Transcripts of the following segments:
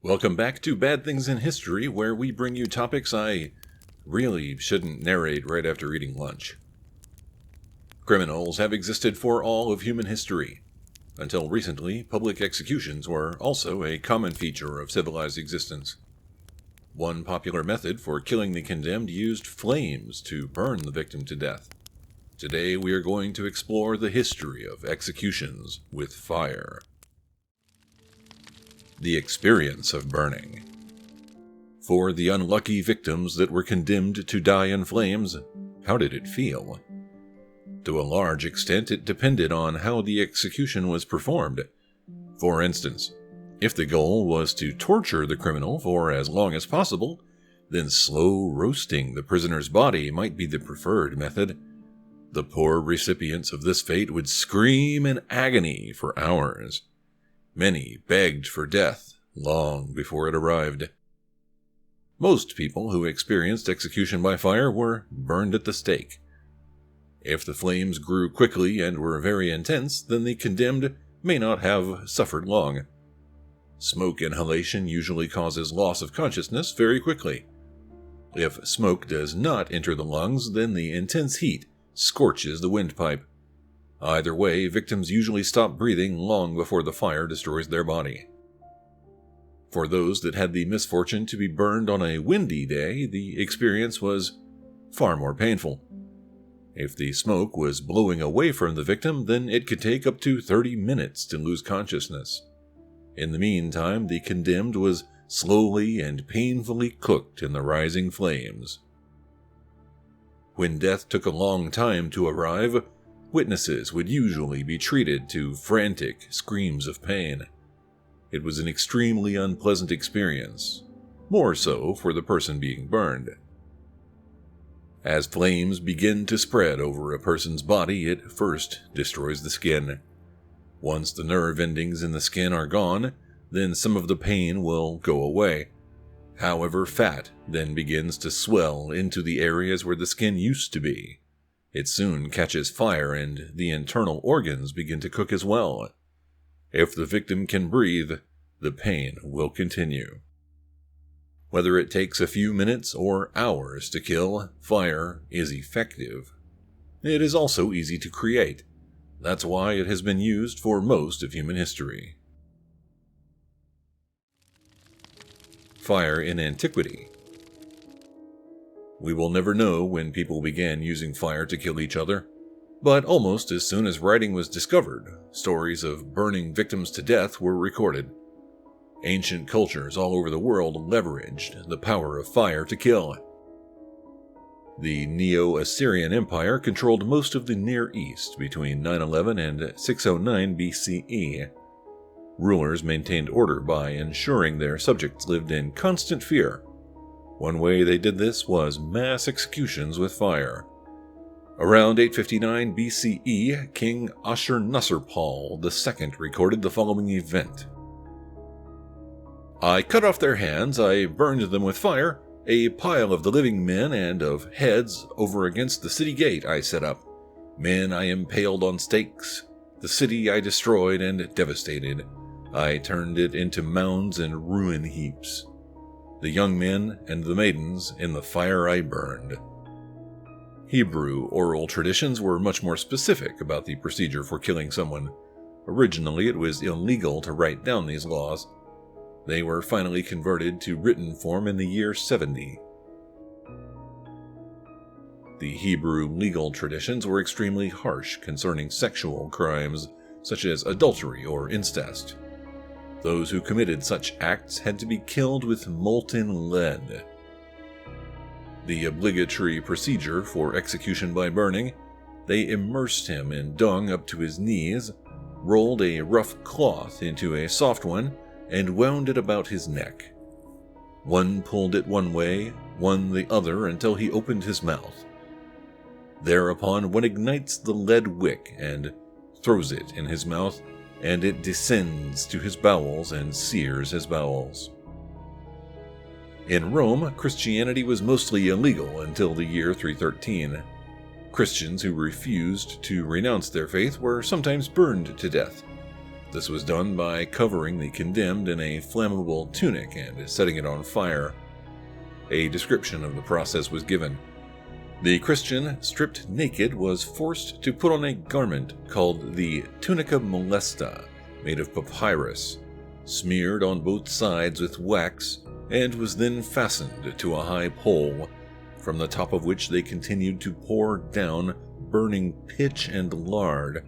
Welcome back to Bad Things in History, where we bring you topics I really shouldn't narrate right after eating lunch. Criminals have existed for all of human history. Until recently, public executions were also a common feature of civilized existence. One popular method for killing the condemned used flames to burn the victim to death. Today we are going to explore the history of executions with fire. The experience of burning. For the unlucky victims that were condemned to die in flames, how did it feel? To a large extent, it depended on how the execution was performed. For instance, if the goal was to torture the criminal for as long as possible, then slow roasting the prisoner's body might be the preferred method. The poor recipients of this fate would scream in agony for hours. Many begged for death long before it arrived. Most people who experienced execution by fire were burned at the stake. If the flames grew quickly and were very intense, then the condemned may not have suffered long. Smoke inhalation usually causes loss of consciousness very quickly. If smoke does not enter the lungs, then the intense heat scorches the windpipe. Either way, victims usually stop breathing long before the fire destroys their body. For those that had the misfortune to be burned on a windy day, the experience was far more painful. If the smoke was blowing away from the victim, then it could take up to 30 minutes to lose consciousness. In the meantime, the condemned was slowly and painfully cooked in the rising flames. When death took a long time to arrive, witnesses would usually be treated to frantic screams of pain. It was an extremely unpleasant experience, more so for the person being burned. As flames begin to spread over a person's body, it first destroys the skin. Once the nerve endings in the skin are gone, then some of the pain will go away. However, fat then begins to swell into the areas where the skin used to be. It soon catches fire and the internal organs begin to cook as well. If the victim can breathe, the pain will continue. Whether it takes a few minutes or hours to kill, fire is effective. It is also easy to create. That's why it has been used for most of human history. Fire in Antiquity. We will never know when people began using fire to kill each other, but almost as soon as writing was discovered, stories of burning victims to death were recorded. Ancient cultures all over the world leveraged the power of fire to kill. The Assyrian Empire controlled most of the Near East between 911 and 609 BCE. Rulers maintained order by ensuring their subjects lived in constant fear. One way they did this was mass executions with fire. Around 859 BCE, King Ashurnasirpal II recorded the following event. I cut off their hands, I burned them with fire, a pile of the living men and of heads over against the city gate I set up. Men I impaled on stakes. The city I destroyed and devastated. I turned it into mounds and ruin heaps. The young men and the maidens in the fire I burned. Hebrew oral traditions were much more specific about the procedure for killing someone. Originally, it was illegal to write down these laws. They were finally converted to written form in the year 70. The Hebrew legal traditions were extremely harsh concerning sexual crimes, such as adultery or incest. Those who committed such acts had to be killed with molten lead. The obligatory procedure for execution by burning, they immersed him in dung up to his knees, rolled a rough cloth into a soft one, and wound it about his neck. One pulled it one way, one the other until he opened his mouth. Thereupon one ignites the lead wick and throws it in his mouth, and it descends to his bowels and sears his bowels. In Rome, Christianity was mostly illegal until the year 313. Christians who refused to renounce their faith were sometimes burned to death. This was done by covering the condemned in a flammable tunic and setting it on fire. A description of the process was given. The Christian, stripped naked, was forced to put on a garment called the tunica molesta, made of papyrus, smeared on both sides with wax, and was then fastened to a high pole, from the top of which they continued to pour down burning pitch and lard.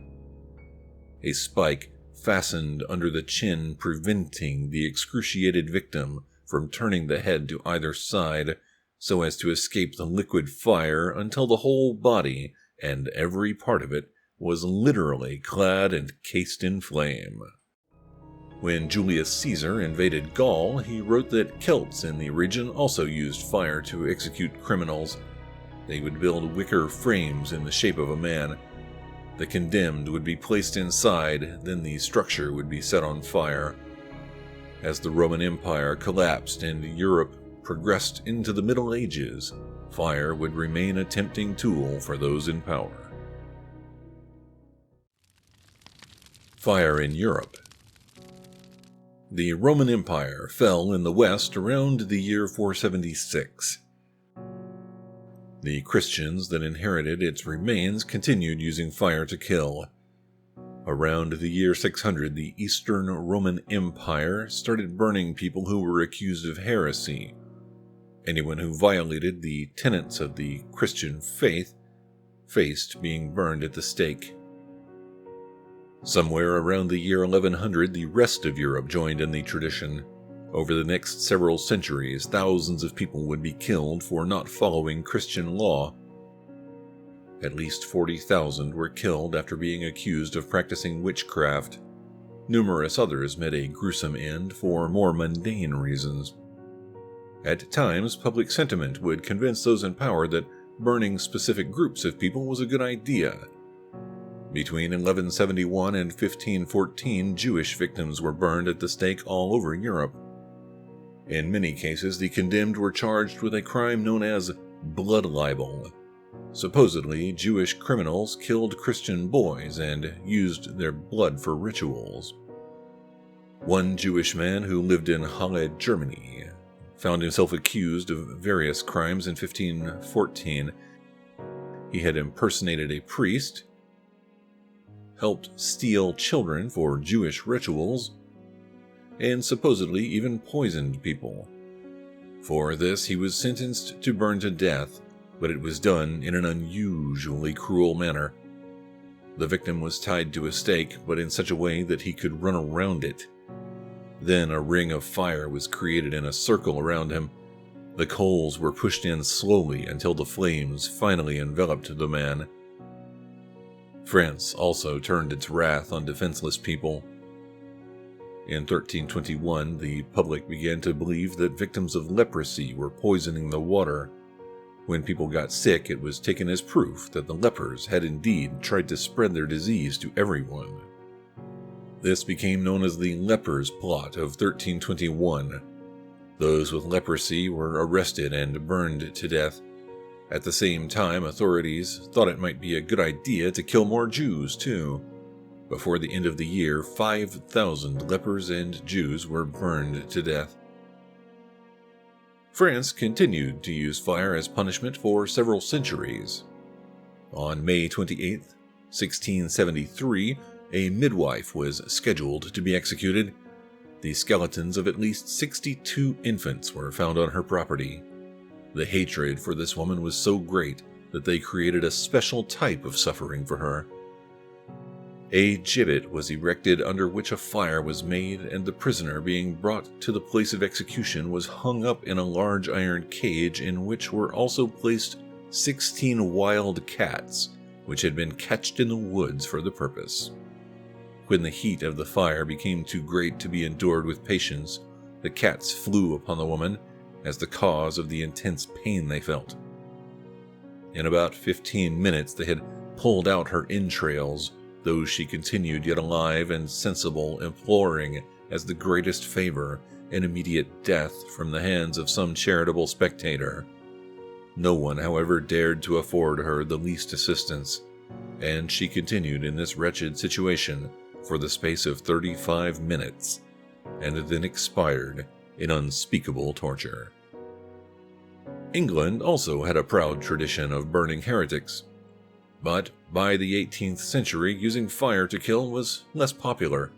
A spike fastened under the chin, preventing the excruciated victim from turning the head to either side so as to escape the liquid fire until the whole body and every part of it was literally clad and cased in flame. When Julius Caesar invaded Gaul, he wrote that Celts in the region also used fire to execute criminals. They would build wicker frames in the shape of a man. The condemned would be placed inside, then the structure would be set on fire. As the Roman Empire collapsed and Europe progressed into the Middle Ages, fire would remain a tempting tool for those in power. Fire in Europe. The Roman Empire fell in the West around the year 476. The Christians that inherited its remains continued using fire to kill. Around the year 600, the Eastern Roman Empire started burning people who were accused of heresy. Anyone who violated the tenets of the Christian faith faced being burned at the stake. Somewhere around the year 1100, the rest of Europe joined in the tradition. Over the next several centuries, thousands of people would be killed for not following Christian law. At least 40,000 were killed after being accused of practicing witchcraft. Numerous others met a gruesome end for more mundane reasons. At times, public sentiment would convince those in power that burning specific groups of people was a good idea. Between 1171 and 1514, Jewish victims were burned at the stake all over Europe. In many cases, the condemned were charged with a crime known as blood libel. Supposedly, Jewish criminals killed Christian boys and used their blood for rituals. One Jewish man who lived in Halle, Germany, found himself accused of various crimes in 1514. He had impersonated a priest, helped steal children for Jewish rituals, and supposedly even poisoned people. For this, he was sentenced to burn to death, but it was done in an unusually cruel manner. The victim was tied to a stake, but in such a way that he could run around it. Then a ring of fire was created in a circle around him. The coals were pushed in slowly until the flames finally enveloped the man. France also turned its wrath on defenseless people. In 1321, the public began to believe that victims of leprosy were poisoning the water. When people got sick, it was taken as proof that the lepers had indeed tried to spread their disease to everyone. This became known as the Lepers' Plot of 1321. Those with leprosy were arrested and burned to death. At the same time, authorities thought it might be a good idea to kill more Jews, too. Before the end of the year, 5,000 lepers and Jews were burned to death. France continued to use fire as punishment for several centuries. On May 28, 1673, a midwife was scheduled to be executed. The skeletons of at least 62 infants were found on her property. The hatred for this woman was so great that they created a special type of suffering for her. A gibbet was erected under which a fire was made, and the prisoner being brought to the place of execution was hung up in a large iron cage in which were also placed 16 wild cats, which had been catched in the woods for the purpose. When the heat of the fire became too great to be endured with patience, the cats flew upon the woman as the cause of the intense pain they felt. In about 15 minutes they had pulled out her entrails, though she continued yet alive and sensible, imploring, as the greatest favor, an immediate death from the hands of some charitable spectator. No one, however, dared to afford her the least assistance, and she continued in this wretched situation for the space of 35 minutes, and then expired in unspeakable torture. England also had a proud tradition of burning heretics, but by the 18th century, using fire to kill was less popular.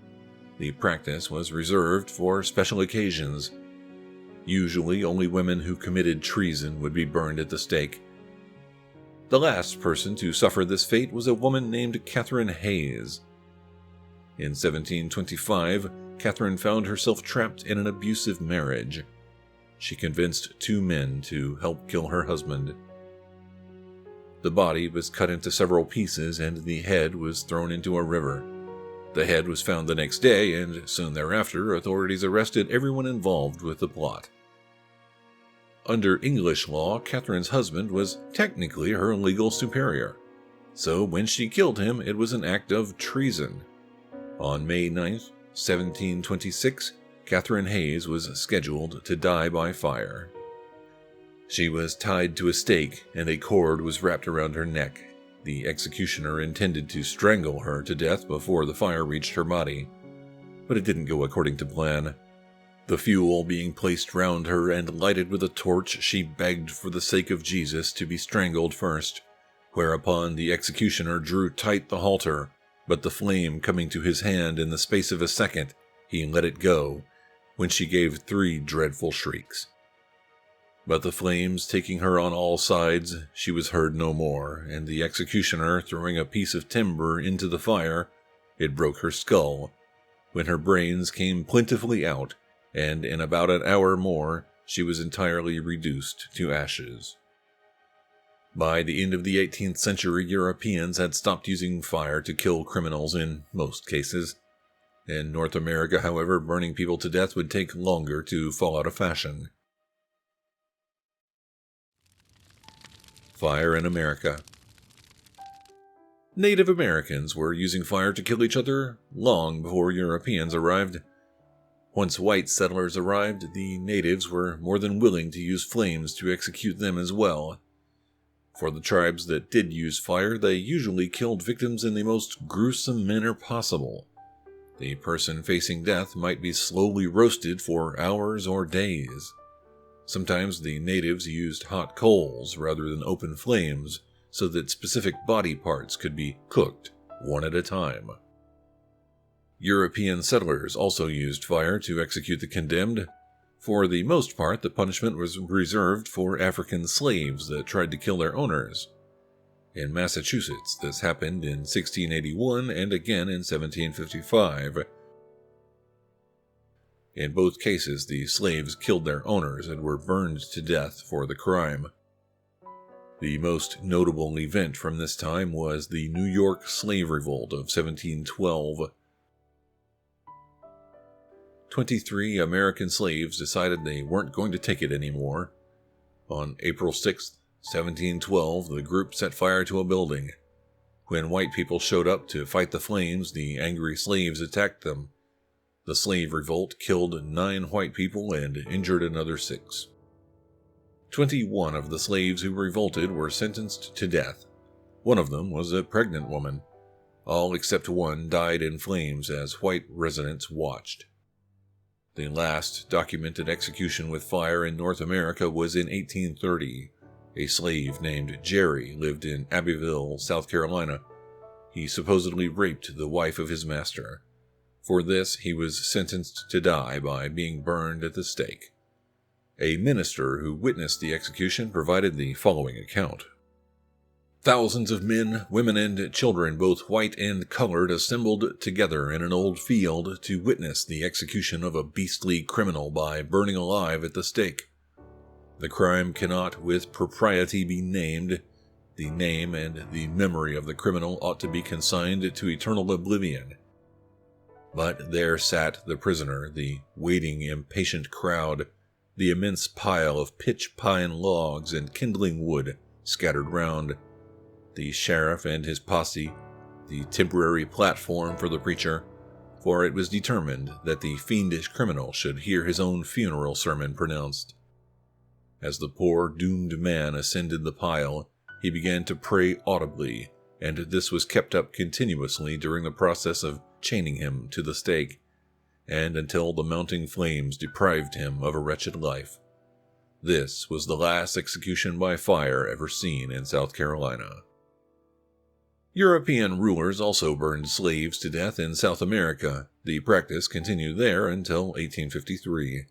The practice was reserved for special occasions. Usually, only women who committed treason would be burned at the stake. The last person to suffer this fate was a woman named Catherine Hayes. In 1725, Catherine found herself trapped in an abusive marriage. She convinced two men to help kill her husband. The body was cut into several pieces and the head was thrown into a river. The head was found the next day, and soon thereafter, authorities arrested everyone involved with the plot. Under English law, Catherine's husband was technically her legal superior, so when she killed him, it was an act of treason. On May 9, 1726, Catherine Hayes was scheduled to die by fire. She was tied to a stake, and a cord was wrapped around her neck. The executioner intended to strangle her to death before the fire reached her body, but it didn't go according to plan. The fuel being placed round her and lighted with a torch, she begged for the sake of Jesus to be strangled first, whereupon the executioner drew tight the halter, but the flame coming to his hand in the space of a second, he let it go, when she gave 3 dreadful shrieks. But the flames taking her on all sides, she was heard no more, and the executioner throwing a piece of timber into the fire, it broke her skull, when her brains came plentifully out, and in about an hour more, she was entirely reduced to ashes. By the end of the 18th century, Europeans had stopped using fire to kill criminals in most cases. In North America, however, burning people to death would take longer to fall out of fashion. Fire in America. Native Americans were using fire to kill each other long before Europeans arrived. Once white settlers arrived, the natives were more than willing to use flames to execute them as well. For the tribes that did use fire, they usually killed victims in the most gruesome manner possible. The person facing death might be slowly roasted for hours or days. Sometimes the natives used hot coals rather than open flames so that specific body parts could be cooked one at a time. European settlers also used fire to execute the condemned. For the most part, the punishment was reserved for African slaves that tried to kill their owners. In Massachusetts, this happened in 1681 and again in 1755. In both cases, the slaves killed their owners and were burned to death for the crime. The most notable event from this time was the New York Slave Revolt of 1712. 23 American slaves decided they weren't going to take it anymore. On April 6, 1712, the group set fire to a building. When white people showed up to fight the flames, the angry slaves attacked them. The slave revolt killed 9 white people and injured another 6. 21 of the slaves who revolted were sentenced to death. One of them was a pregnant woman. All except one died in flames as white residents watched. The last documented execution with fire in North America was in 1830. A slave named Jerry lived in Abbeville, South Carolina. He supposedly raped the wife of his master. For this, he was sentenced to die by being burned at the stake. A minister who witnessed the execution provided the following account. Thousands of men, women, and children, both white and colored, assembled together in an old field to witness the execution of a beastly criminal by burning alive at the stake. The crime cannot with propriety be named. The name and the memory of the criminal ought to be consigned to eternal oblivion. But there sat the prisoner, the waiting, impatient crowd, the immense pile of pitch pine logs and kindling wood scattered round, the sheriff and his posse, the temporary platform for the preacher, for it was determined that the fiendish criminal should hear his own funeral sermon pronounced. As the poor doomed man ascended the pile, he began to pray audibly, and this was kept up continuously during the process of chaining him to the stake, and until the mounting flames deprived him of a wretched life. This was the last execution by fire ever seen in South Carolina. European rulers also burned slaves to death in South America. The practice continued there until 1853.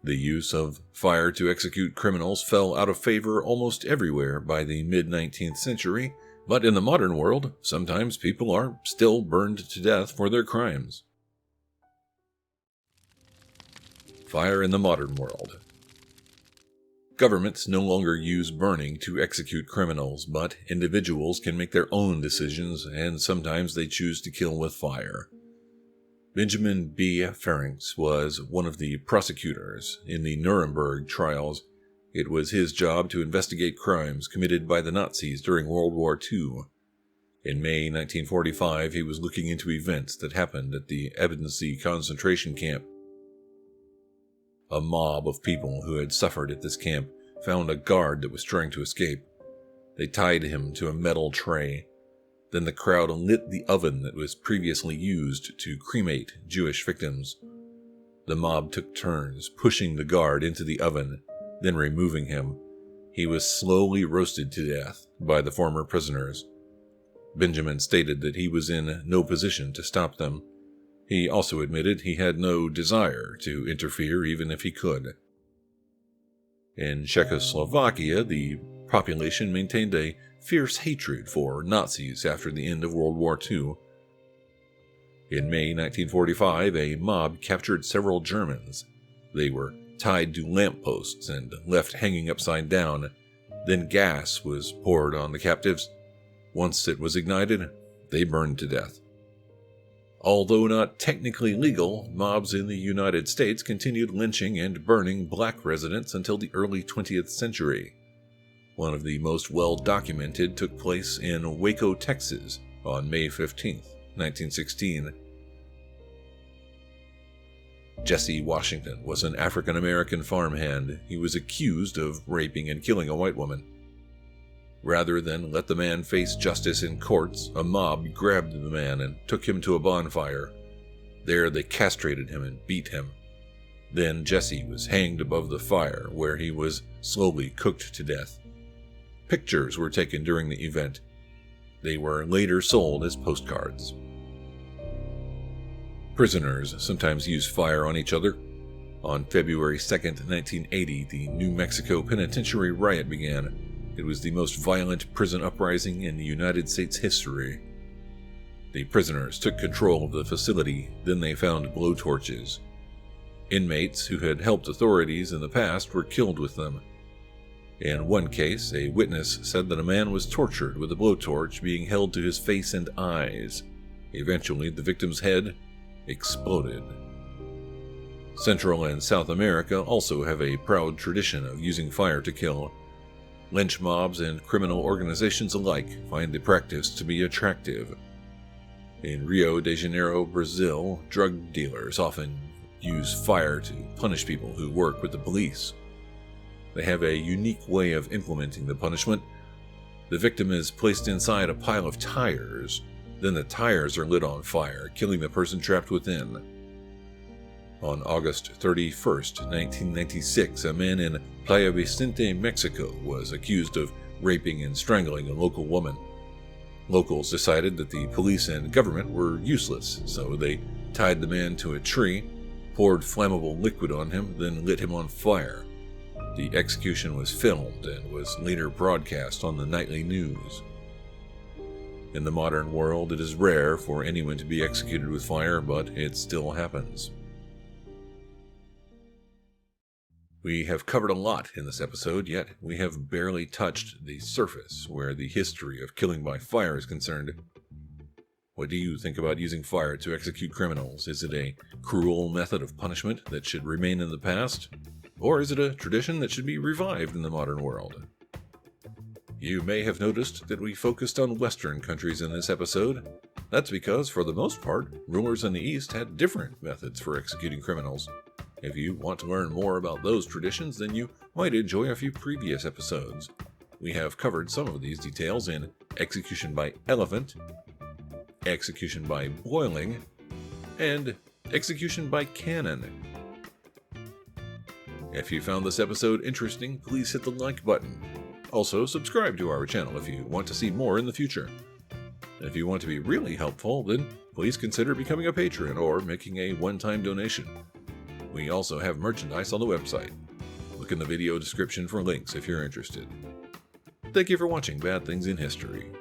The use of fire to execute criminals fell out of favor almost everywhere by the mid-19th century, but in the modern world, sometimes people are still burned to death for their crimes. Fire in the modern world. Governments no longer use burning to execute criminals, but individuals can make their own decisions, and sometimes they choose to kill with fire. Benjamin B. Ferencz was one of the prosecutors in the Nuremberg trials. It was his job to investigate crimes committed by the Nazis during World War II. In May 1945, he was looking into events that happened at the Ebensee concentration camp. A mob of people who had suffered at this camp found a guard that was trying to escape. They tied him to a metal tray. Then the crowd lit the oven that was previously used to cremate Jewish victims. The mob took turns pushing the guard into the oven, then removing him. He was slowly roasted to death by the former prisoners. Benjamin stated that he was in no position to stop them. He also admitted he had no desire to interfere even if he could. In Czechoslovakia, the population maintained a fierce hatred for Nazis after the end of World War II. In May 1945, a mob captured several Germans. They were tied to lampposts and left hanging upside down. Then gas was poured on the captives. Once it was ignited, they burned to death. Although not technically legal, mobs in the United States continued lynching and burning black residents until the early 20th century. One of the most well-documented took place in Waco, Texas, on May 15, 1916. Jesse Washington was an African-American farmhand. He was accused of raping and killing a white woman. Rather than let the man face justice in courts, a mob grabbed the man and took him to a bonfire. There they castrated him and beat him. Then Jesse was hanged above the fire, where he was slowly cooked to death. Pictures were taken during the event. They were later sold as postcards. Prisoners sometimes use fire on each other. On February 2, 1980, the New Mexico penitentiary riot began. It was the most violent prison uprising in the United States history. The prisoners took control of the facility, then they found blowtorches. Inmates who had helped authorities in the past were killed with them. In one case, a witness said that a man was tortured with a blowtorch being held to his face and eyes. Eventually, the victim's head exploded. Central and South America also have a proud tradition of using fire to kill. Lynch mobs and criminal organizations alike find the practice to be attractive. In Rio de Janeiro, Brazil, drug dealers often use fire to punish people who work with the police. They have a unique way of implementing the punishment. The victim is placed inside a pile of tires. Then the tires are lit on fire, killing the person trapped within. On August 31, 1996, a man in Playa Vicente, Mexico, was accused of raping and strangling a local woman. Locals decided that the police and government were useless, so they tied the man to a tree, poured flammable liquid on him, then lit him on fire. The execution was filmed and was later broadcast on the nightly news. In the modern world, it is rare for anyone to be executed with fire, but it still happens. We have covered a lot in this episode, yet we have barely touched the surface where the history of killing by fire is concerned. What do you think about using fire to execute criminals? Is it a cruel method of punishment that should remain in the past? Or is it a tradition that should be revived in the modern world? You may have noticed that we focused on Western countries in this episode. That's because, for the most part, rulers in the East had different methods for executing criminals. If you want to learn more about those traditions, then you might enjoy a few previous episodes. We have covered some of these details in Execution by Elephant, execution by boiling, and execution by cannon. If you found this episode interesting, please hit the like button. Also, subscribe to our channel if you want to see more in the future. And if you want to be really helpful, then please consider becoming a patron or making a one-time donation. We also have merchandise on the website. Look in the video description for links if you're interested. Thank you for watching Bad Things in History.